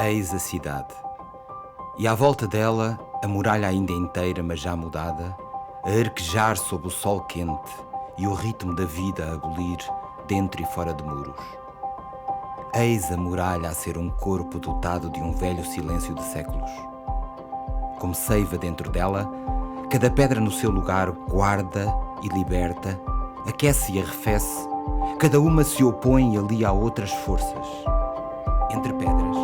Eis a cidade. E à volta dela, a muralha ainda inteira, mas já mudada, a arquejar sob o sol quente e o ritmo da vida a abolir dentro e fora de muros. Eis a muralha a ser um corpo dotado de um velho silêncio de séculos. Como seiva dentro dela, cada pedra no seu lugar guarda e liberta, aquece e arrefece, cada uma se opõe ali a outras forças. Entre pedras,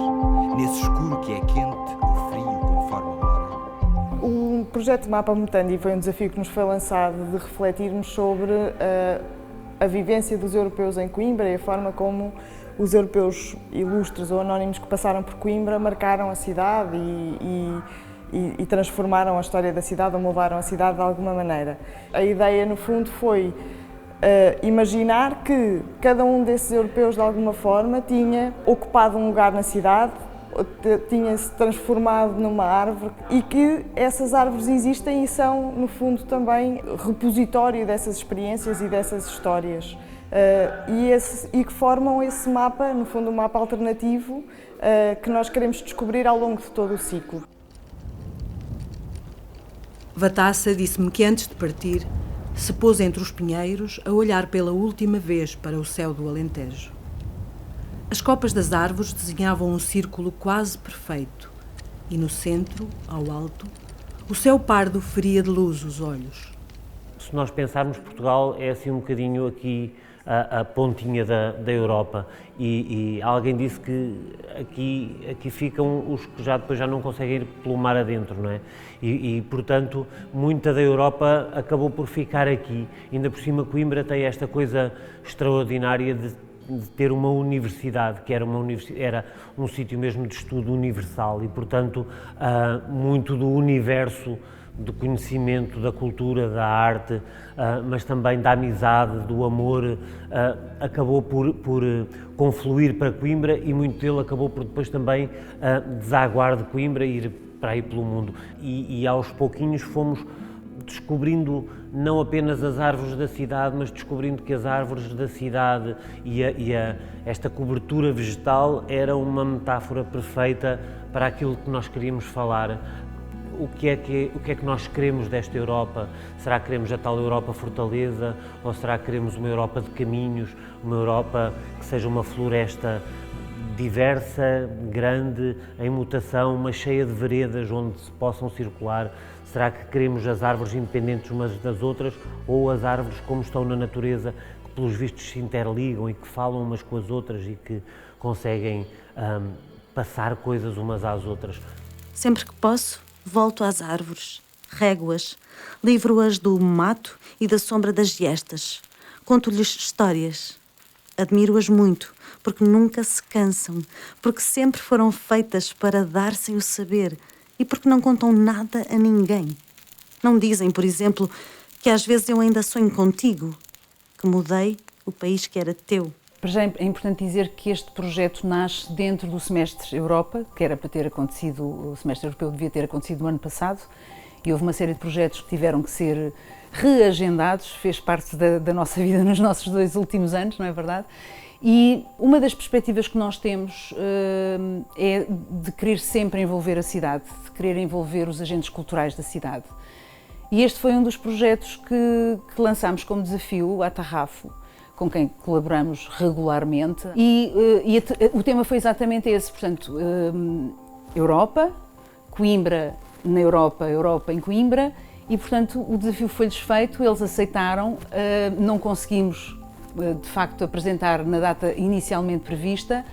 nesse escuro que é quente ou frio conforme a hora. O projeto Mapa Mutandi foi um desafio que nos foi lançado de refletirmos sobre a vivência dos europeus em Coimbra e a forma como os europeus ilustres ou anónimos que passaram por Coimbra marcaram a cidade e transformaram a história da cidade ou moldaram a cidade de alguma maneira. A ideia, no fundo, foi imaginar que cada um desses europeus, de alguma forma, tinha ocupado um lugar na cidade, tinha-se transformado numa árvore e que essas árvores existem e são, no fundo, também repositório dessas experiências e dessas histórias. E que formam esse mapa, no fundo, um mapa alternativo que nós queremos descobrir ao longo de todo o ciclo. Vatassa disse-me que antes de partir se pôs entre os pinheiros a olhar pela última vez para o céu do Alentejo. As copas das árvores desenhavam um círculo quase perfeito e no centro, ao alto, o céu pardo feria de luz os olhos. Se nós pensarmos, Portugal é assim um bocadinho aqui a pontinha da Europa e alguém disse que aqui ficam os que depois já não conseguem ir pelo mar adentro, não é? E portanto, muita da Europa acabou por ficar aqui. Ainda por cima, Coimbra tem esta coisa extraordinária de ter uma universidade, que era um sítio mesmo de estudo universal e, portanto, muito do universo do conhecimento, da cultura, da arte, mas também da amizade, do amor, acabou por confluir para Coimbra e muito dele acabou por depois também desaguar de Coimbra e ir para aí pelo mundo. E aos pouquinhos fomos descobrindo não apenas as árvores da cidade, mas descobrindo que as árvores da cidade esta cobertura vegetal era uma metáfora perfeita para aquilo que nós queríamos falar. O que é que nós queremos desta Europa? Será que queremos a tal Europa fortaleza ou será que queremos uma Europa de caminhos, uma Europa que seja uma floresta diversa, grande, em mutação, mas cheia de veredas onde se possam circular? Será que queremos as árvores independentes umas das outras ou as árvores como estão na natureza, que pelos vistos se interligam e que falam umas com as outras e que conseguem passar coisas umas às outras? Sempre que posso, volto às árvores, rego-as, livro-as do mato e da sombra das giestas. Conto-lhes histórias. Admiro-as muito, porque nunca se cansam, porque sempre foram feitas para dar-se o saber e porque não contam nada a ninguém. Não dizem, por exemplo, que às vezes eu ainda sonho contigo, que mudei o país que era teu. Para já é importante dizer que este projeto nasce dentro do semestre Europa, que era para ter acontecido, o semestre europeu devia ter acontecido no ano passado, e houve uma série de projetos que tiveram que ser reagendados, fez parte da nossa vida nos nossos 2 últimos anos, não é verdade? E uma das perspectivas que nós temos é de querer sempre envolver a cidade, de querer envolver os agentes culturais da cidade. E este foi um dos projetos que lançámos como desafio à Tarrafo, com quem colaboramos regularmente, e o tema foi exatamente esse, portanto, Europa, Coimbra na Europa, Europa em Coimbra, e portanto o desafio foi-lhes feito, eles aceitaram, não conseguimos de facto apresentar na data inicialmente prevista,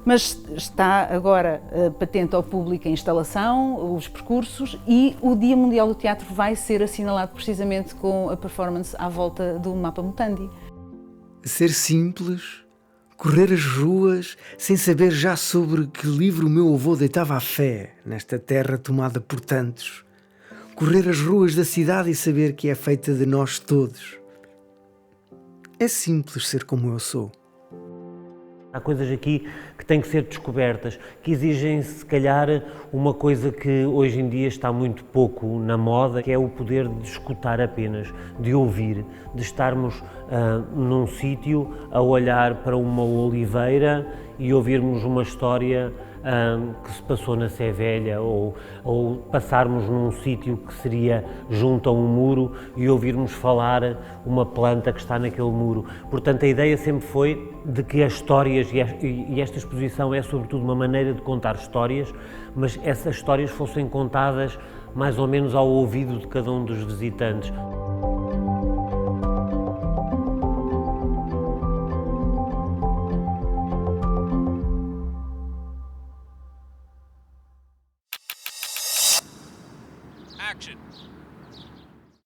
mas está agora patente ao público a instalação, os percursos, e o Dia Mundial do Teatro vai ser assinalado precisamente com a performance à volta do Mapa Mutandi. Ser simples, correr as ruas sem saber já sobre que livro o meu avô deitava a fé nesta terra tomada por tantos. Correr as ruas da cidade e saber que é feita de nós todos. É simples ser como eu sou. Há coisas aqui que têm que ser descobertas, que exigem, se calhar, uma coisa que hoje em dia está muito pouco na moda, que é o poder de escutar apenas, de ouvir, de estarmos num sítio a olhar para uma oliveira e ouvirmos uma história que se passou na Sé Velha, ou passarmos num sítio que seria junto a um muro e ouvirmos falar uma planta que está naquele muro. Portanto, a ideia sempre foi de que as histórias, e esta exposição é sobretudo uma maneira de contar histórias, mas essas histórias fossem contadas mais ou menos ao ouvido de cada um dos visitantes.